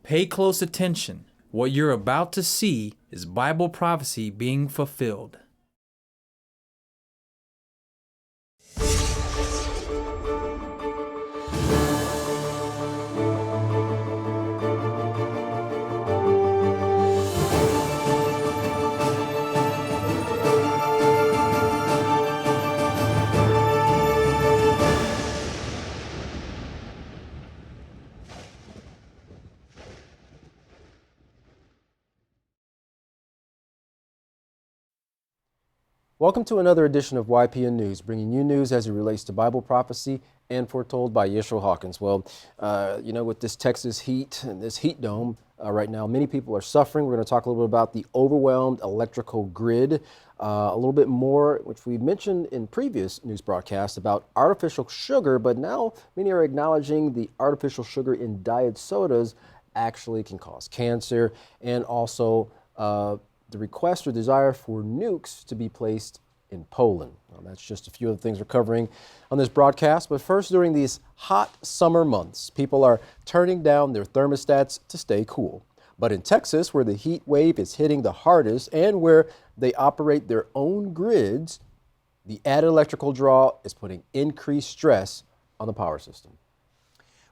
Pay close attention. What you're about to see is Bible prophecy being fulfilled. Welcome to another edition of YPN News, bringing you news as it relates to Bible prophecy and foretold by Yishua Hawkins. Well, with this Texas heat and this heat dome right now, many people are suffering. We're going to talk a little bit about the overwhelmed electrical grid, a little bit more, which we mentioned in previous news broadcasts about artificial sugar, but now many are acknowledging the artificial sugar in diet sodas actually can cause cancer, and also the request or desire for nukes to be placed in Poland. Well, that's just a few of the things we're covering on this broadcast. But first, during these hot summer months, people are turning down their thermostats to stay cool. But in Texas, where the heat wave is hitting the hardest and where they operate their own grids, the added electrical draw is putting increased stress on the power system.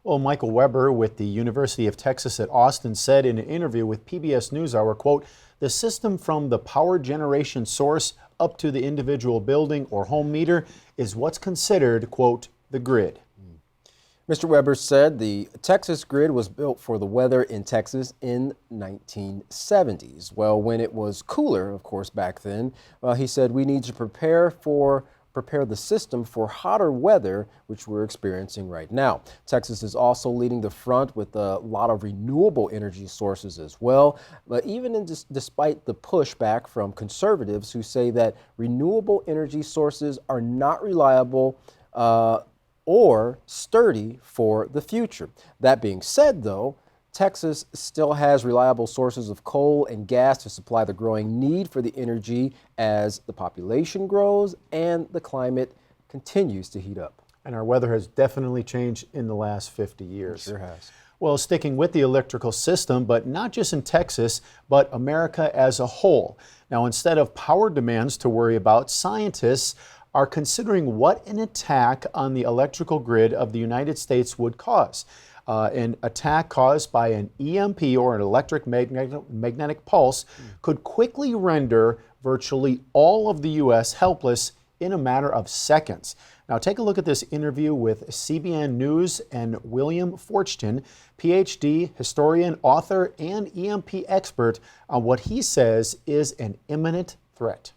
Well, Michael Weber with the University of Texas at Austin said in an interview with PBS NewsHour, quote, "The system from the power generation source up to the individual building or home meter is what's considered, quote, the grid." Mr. Weber said the Texas grid was built for the weather in Texas in 1970s. Well, when it was cooler, of course, back then, he said we need to prepare the system for hotter weather, which we're experiencing right now. Texas is also leading the front with a lot of renewable energy sources as well. But even despite the pushback from conservatives who say that renewable energy sources are not reliable or sturdy for the future. That being said, though, Texas still has reliable sources of coal and gas to supply the growing need for the energy as the population grows and the climate continues to heat up. And our weather has definitely changed in the last 50 years. It sure has. Well, sticking with the electrical system, but not just in Texas, but America as a whole. Now, instead of power demands to worry about, scientists are considering what an attack on the electrical grid of the United States would cause. An attack caused by an EMP or an electric magnetic pulse could quickly render virtually all of the U.S. helpless in a matter of seconds. Now take a look at this interview with CBN News and William Fortune, PhD, historian, author, and EMP expert on what he says is an imminent threat.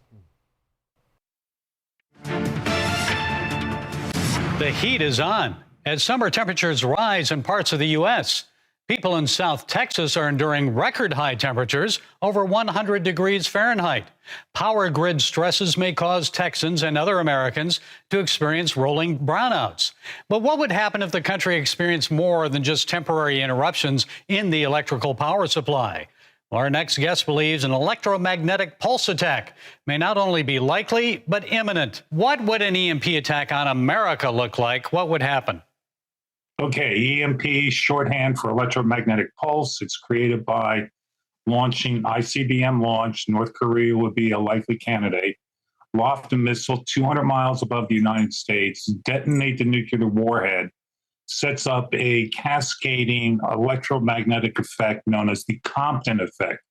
The heat is on. As summer temperatures rise in parts of the U.S., people in South Texas are enduring record high temperatures over 100 degrees Fahrenheit. Power grid stresses may cause Texans and other Americans to experience rolling brownouts. But what would happen if the country experienced more than just temporary interruptions in the electrical power supply? Well, our next guest believes an electromagnetic pulse attack may not only be likely, but imminent. What would an EMP attack on America look like? What would happen? Okay, EMP, shorthand for electromagnetic pulse. It's created by launching ICBM launch. North Korea would be a likely candidate. Loft a missile 200 miles above the United States, detonate the nuclear warhead, sets up a cascading electromagnetic effect known as the Compton effect.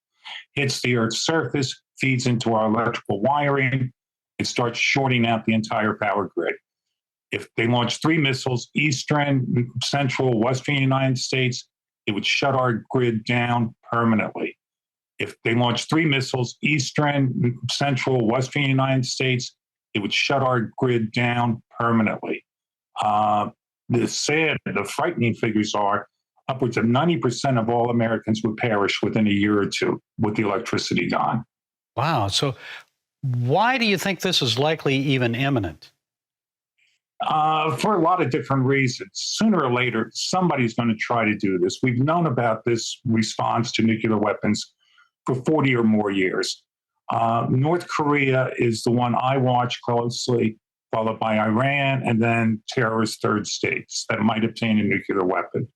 Hits the Earth's surface, feeds into our electrical wiring. It starts shorting out the entire power grid. If they launch 3 missiles, eastern, central, western United States, it would shut our grid down permanently. If they launch 3 missiles, eastern, central, western United States, it would shut our grid down permanently. The frightening figures are upwards of 90% of all Americans would perish within a year or two with the electricity gone. Wow. So why do you think this is likely even imminent? For a lot of different reasons. Sooner or later, somebody's going to try to do this. We've known about this response to nuclear weapons for 40 or more years. North Korea is the one I watch closely, followed by Iran, and then terrorist third states that might obtain a nuclear weapon.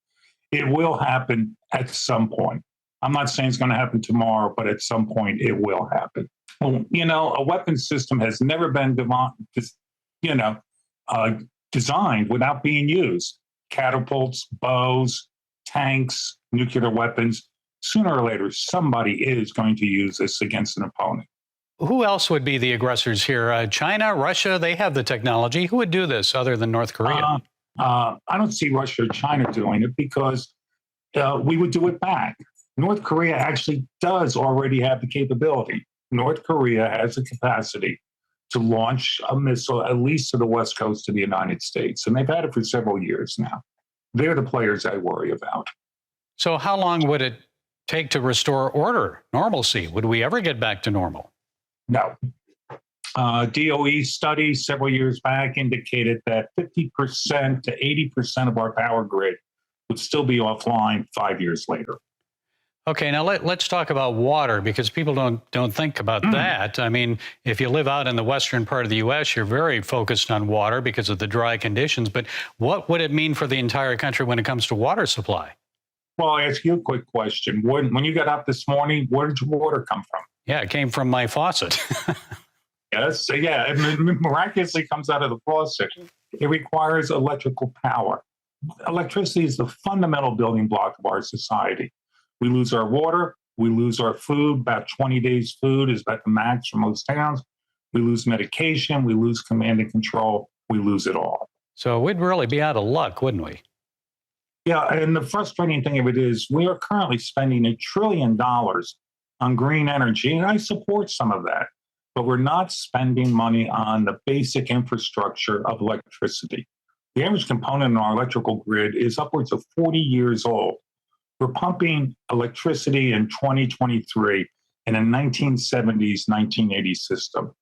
It will happen at some point. I'm not saying it's going to happen tomorrow, but at some point it will happen. Well, a weapon system has never been designed without being used. Catapults, bows, tanks, nuclear weapons. Sooner or later, somebody is going to use this against an opponent. Who else would be the aggressors here? China, Russia, they have the technology. Who would do this other than North Korea? I don't see Russia or China doing it because we would do it back. North Korea actually does already have the capability. North Korea has the capacity to launch a missile at least to the west coast of the United States. And they've had it for several years now. They're the players I worry about. So how long would it take to restore order, normalcy? Would we ever get back to normal? No. DOE studies several years back indicated that 50% to 80% of our power grid would still be offline 5 years later. Okay, now let's talk about water, because people don't think about that. I mean, if you live out in the western part of the U.S., you're very focused on water because of the dry conditions. But what would it mean for the entire country when it comes to water supply? Well, I'll ask you a quick question. When you got up this morning, where did your water come from? Yeah, it came from my faucet. Yes, yeah, it miraculously comes out of the faucet. It requires electrical power. Electricity is the fundamental building block of our society. We lose our water, we lose our food. About 20 days food is about the max for most towns. We lose medication, we lose command and control, we lose it all. So we'd really be out of luck, wouldn't we? Yeah, and the frustrating thing of it is we are currently spending $1 trillion on green energy, and I support some of that, but we're not spending money on the basic infrastructure of electricity. The average component in our electrical grid is upwards of 40 years old. We're pumping electricity in 2023 in a 1970s, 1980s system.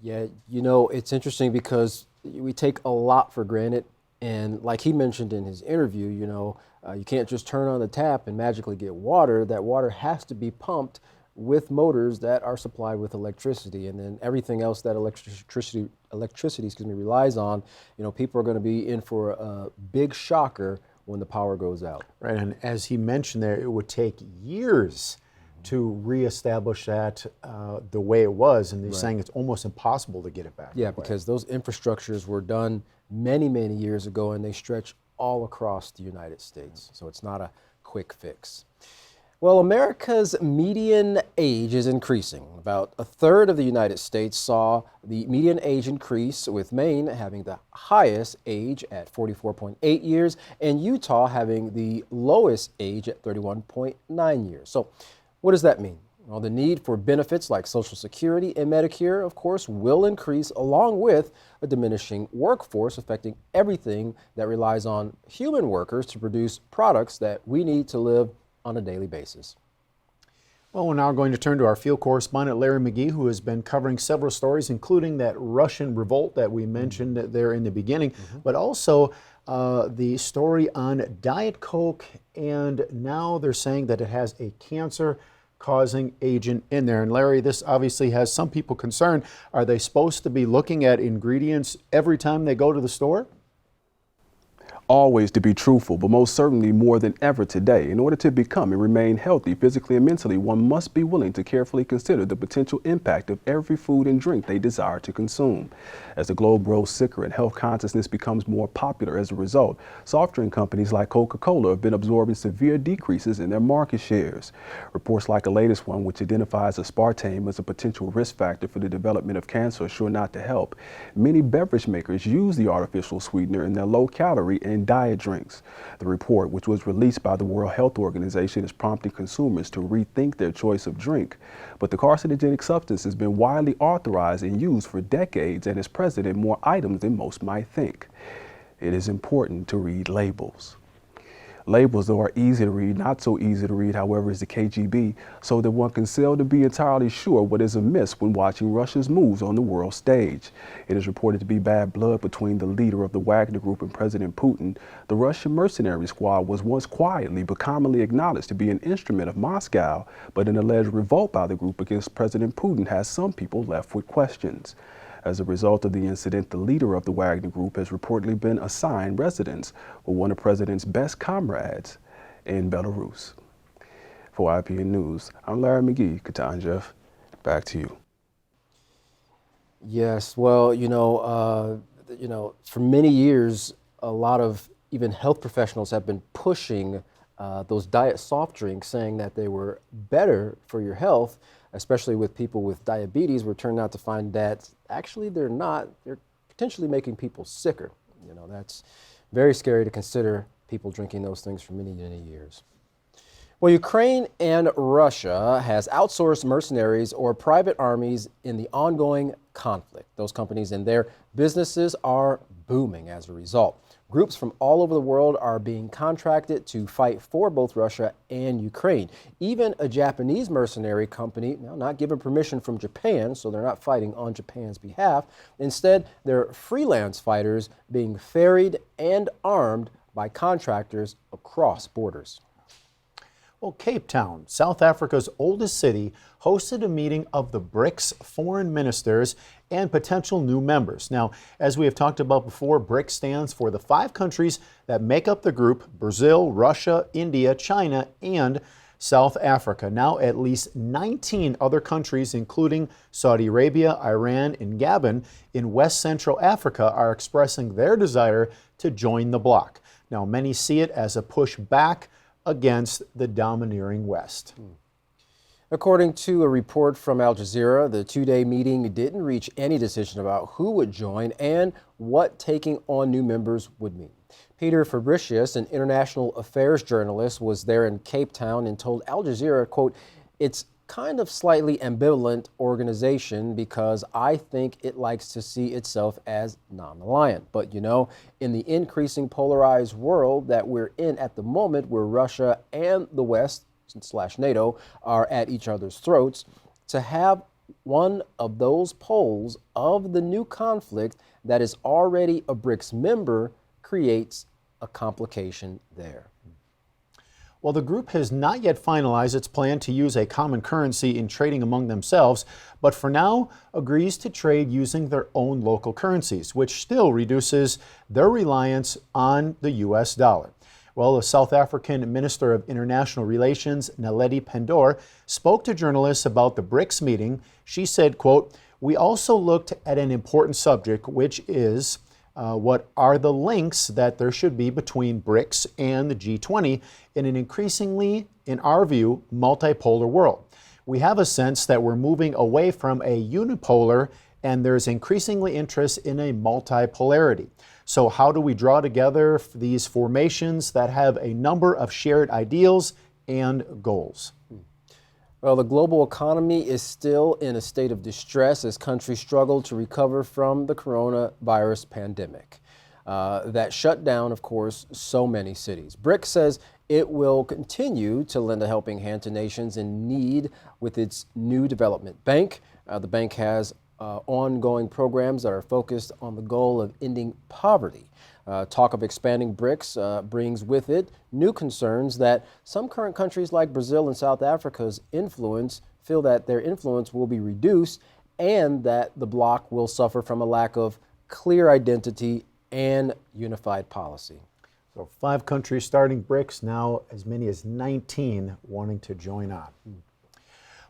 Yeah, it's interesting because we take a lot for granted. And like he mentioned in his interview, you can't just turn on the tap and magically get water. That water has to be pumped with motors that are supplied with electricity. And then everything else that electricity relies on, people are going to be in for a big shocker when the power goes out. Right, and as he mentioned there, it would take years to reestablish that the way it was, and he's saying it's almost impossible to get it back. Yeah, because those infrastructures were done many, many years ago, and they stretch all across the United States, so it's not a quick fix. Well, America's median age is increasing. About a third of the United States saw the median age increase, with Maine having the highest age at 44.8 years and Utah having the lowest age at 31.9 years. So what does that mean? Well, the need for benefits like Social Security and Medicare, of course, will increase, along with a diminishing workforce affecting everything that relies on human workers to produce products that we need to live on a daily basis. Well, we're now going to turn to our field correspondent, Larry McGee, who has been covering several stories, including that Russian revolt that we mentioned there in the beginning, but also the story on Diet Coke, and now they're saying that it has a cancer-causing agent in there. And Larry, this obviously has some people concerned. Are they supposed to be looking at ingredients every time they go to the store? Always, to be truthful, but most certainly more than ever today. In order to become and remain healthy physically and mentally, one must be willing to carefully consider the potential impact of every food and drink they desire to consume. As the globe grows sicker and health consciousness becomes more popular as a result, soft drink companies like Coca-Cola have been absorbing severe decreases in their market shares. Reports like the latest one, which identifies aspartame as a potential risk factor for the development of cancer, are sure not to help. Many beverage makers use the artificial sweetener in their low-calorie and diet drinks. The report, which was released by the World Health Organization, is prompting consumers to rethink their choice of drink. But the carcinogenic substance has been widely authorized and used for decades and is present in more items than most might think. It is important to read labels. Labels, though, are easy to read. Not so easy to read, however, is the KGB, so that one can seldom be entirely sure what is amiss when watching Russia's moves on the world stage. It is reported to be bad blood between the leader of the Wagner group and President Putin. The Russian mercenary squad was once quietly but commonly acknowledged to be an instrument of Moscow, but an alleged revolt by the group against President Putin has some people left with questions. As a result of the incident, the leader of the Wagner Group has reportedly been assigned residence with one of the president's best comrades in Belarus. For YPN News, I'm Larry McGee. Katan Jeff, back to you. Yes, well, for many years, a lot of even health professionals have been pushing those diet soft drinks, saying that they were better for your health, especially with people with diabetes. We're turned out to find that actually they're not. They're potentially making people sicker. That's very scary to consider, people drinking those things for many, many years. Well, Ukraine and Russia has outsourced mercenaries or private armies in the ongoing conflict. Those companies and their businesses are booming as a result. Groups from all over the world are being contracted to fight for both Russia and Ukraine. Even a Japanese mercenary company, now not given permission from Japan, so they're not fighting on Japan's behalf. Instead, they're freelance fighters being ferried and armed by contractors across borders. Well, Cape Town, South Africa's oldest city, hosted a meeting of the BRICS foreign ministers and potential new members. Now, as we have talked about before, BRICS stands for the 5 countries that make up the group: Brazil, Russia, India, China, and South Africa. Now, at least 19 other countries, including Saudi Arabia, Iran, and Gabon in West Central Africa, are expressing their desire to join the bloc. Now, many see it as a push back against the domineering West. According to a report from Al Jazeera, the 2-day meeting didn't reach any decision about who would join and what taking on new members would mean. Peter Fabricius, an international affairs journalist, was there in Cape Town and told Al Jazeera, quote, "It's kind of slightly ambivalent organization because I think it likes to see itself as non-aligned. But in the increasing polarized world that we're in at the moment, where Russia and the West / NATO are at each other's throats, to have one of those poles of the new conflict that is already a BRICS member creates a complication there." Well, the group has not yet finalized its plan to use a common currency in trading among themselves, but for now agrees to trade using their own local currencies, which still reduces their reliance on the U.S. dollar. Well, the South African Minister of International Relations, Naledi Pandor, spoke to journalists about the BRICS meeting. She said, quote, "We also looked at an important subject, which is what are the links that there should be between BRICS and the G20 in an increasingly, in our view, multipolar world. We have a sense that we're moving away from a unipolar and there's increasingly interest in a multipolarity. So how do we draw together these formations that have a number of shared ideals and goals?" Well, the global economy is still in a state of distress as countries struggle to recover from the coronavirus pandemic that shut down, of course, so many cities. BRICS says it will continue to lend a helping hand to nations in need with its new development bank. The bank has ongoing programs that are focused on the goal of ending poverty. Talk of expanding BRICS brings with it new concerns that some current countries like Brazil and South Africa's influence feel that their influence will be reduced and that the bloc will suffer from a lack of clear identity and unified policy. So 5 countries starting BRICS, now as many as 19 wanting to join on.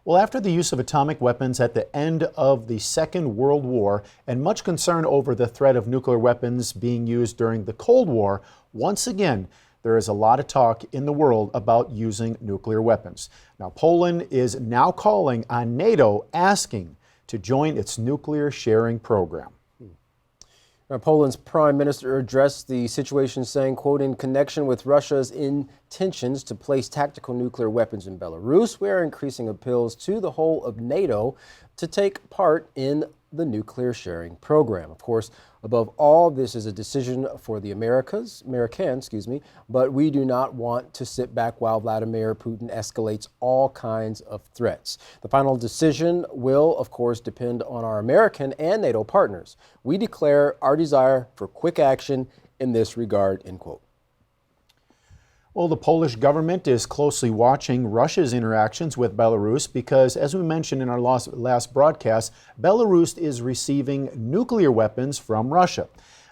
Well, after the use of atomic weapons at the end of the Second World War and much concern over the threat of nuclear weapons being used during the Cold War, once again, there is a lot of talk in the world about using nuclear weapons. Now, Poland is now calling on NATO, asking to join its nuclear sharing program. Poland's prime minister addressed the situation saying, quote, "In connection with Russia's intentions to place tactical nuclear weapons in Belarus, we are increasing appeals to the whole of NATO to take part in the nuclear sharing program." Of course, above all, this is a decision for the Americans, but we do not want to sit back while Vladimir Putin escalates all kinds of threats. The final decision will, of course, depend on our American and NATO partners. We declare our desire for quick action in this regard, end quote. Well, the Polish government is closely watching Russia's interactions with Belarus because, as we mentioned in our last broadcast, Belarus is receiving nuclear weapons from Russia.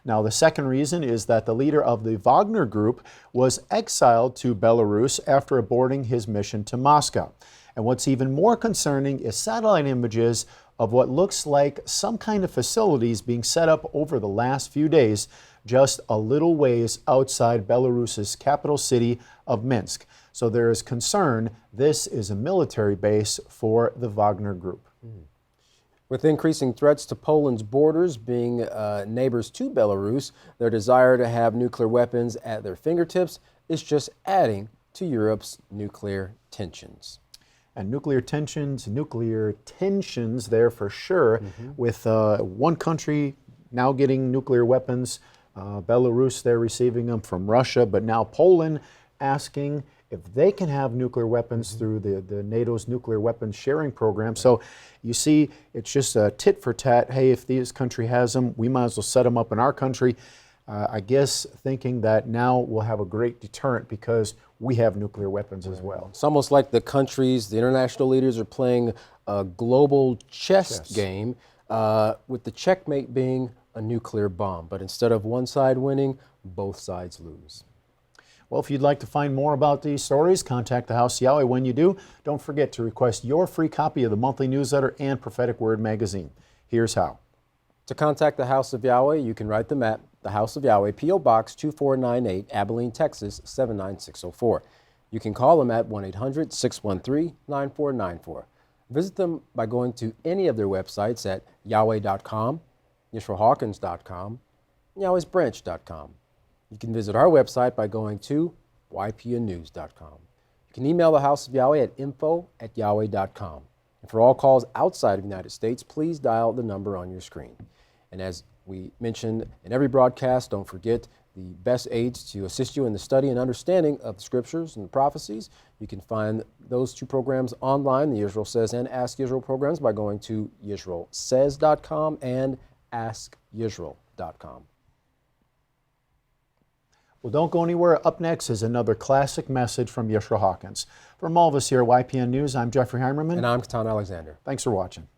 Now, the second reason is that the leader of the Wagner group was exiled to Belarus after aborting his mission to Moscow. And what's even more concerning is satellite images of what looks like some kind of facilities being set up over the last few days just a little ways outside Belarus's capital city of Minsk. So there is concern this is a military base for the Wagner group. With increasing threats to Poland's borders being neighbors to Belarus, their desire to have nuclear weapons at their fingertips is just adding to Europe's nuclear tensions. And nuclear tensions there for sure, with one country now getting nuclear weapons, Belarus, they're receiving them from Russia, but now Poland asking if they can have nuclear weapons through the NATO's nuclear weapons sharing program. So you see, it's just a tit for tat. Hey, if this country has them, we might as well set them up in our country. I guess thinking that now we'll have a great deterrent because we have nuclear weapons as well. It's almost like the countries, the international leaders are playing a global chess game, with the checkmate being a nuclear bomb. But instead of one side winning, both sides lose. Well, if you'd like to find more about these stories, contact the House of Yahweh. When you do, don't forget to request your free copy of the monthly newsletter and Prophetic Word magazine. Here's how. To contact the House of Yahweh, you can write them at the House of Yahweh, P.O. Box 2498, Abilene, Texas 79604. You can call them at 1-800-613-9494. Visit them by going to any of their websites at yahweh.com, yisraelhawkins.com, yahwehsbranch.com. You can visit our website by going to ypnnews.com. You can email the House of Yahweh at info@yahweh.com. And for all calls outside of the United States, please dial the number on your screen. And as we mentioned in every broadcast, don't forget the best aids to assist you in the study and understanding of the scriptures and the prophecies. You can find those two programs online, the Israel Says and Ask Israel programs, by going to YisraelSays.com and AskYisrael.com. Well, don't go anywhere. Up next is another classic message from Yisrael Hawkins. From all of us here at YPN News, I'm Jeffrey Heimerman. And I'm Katan Alexander. Thanks for watching.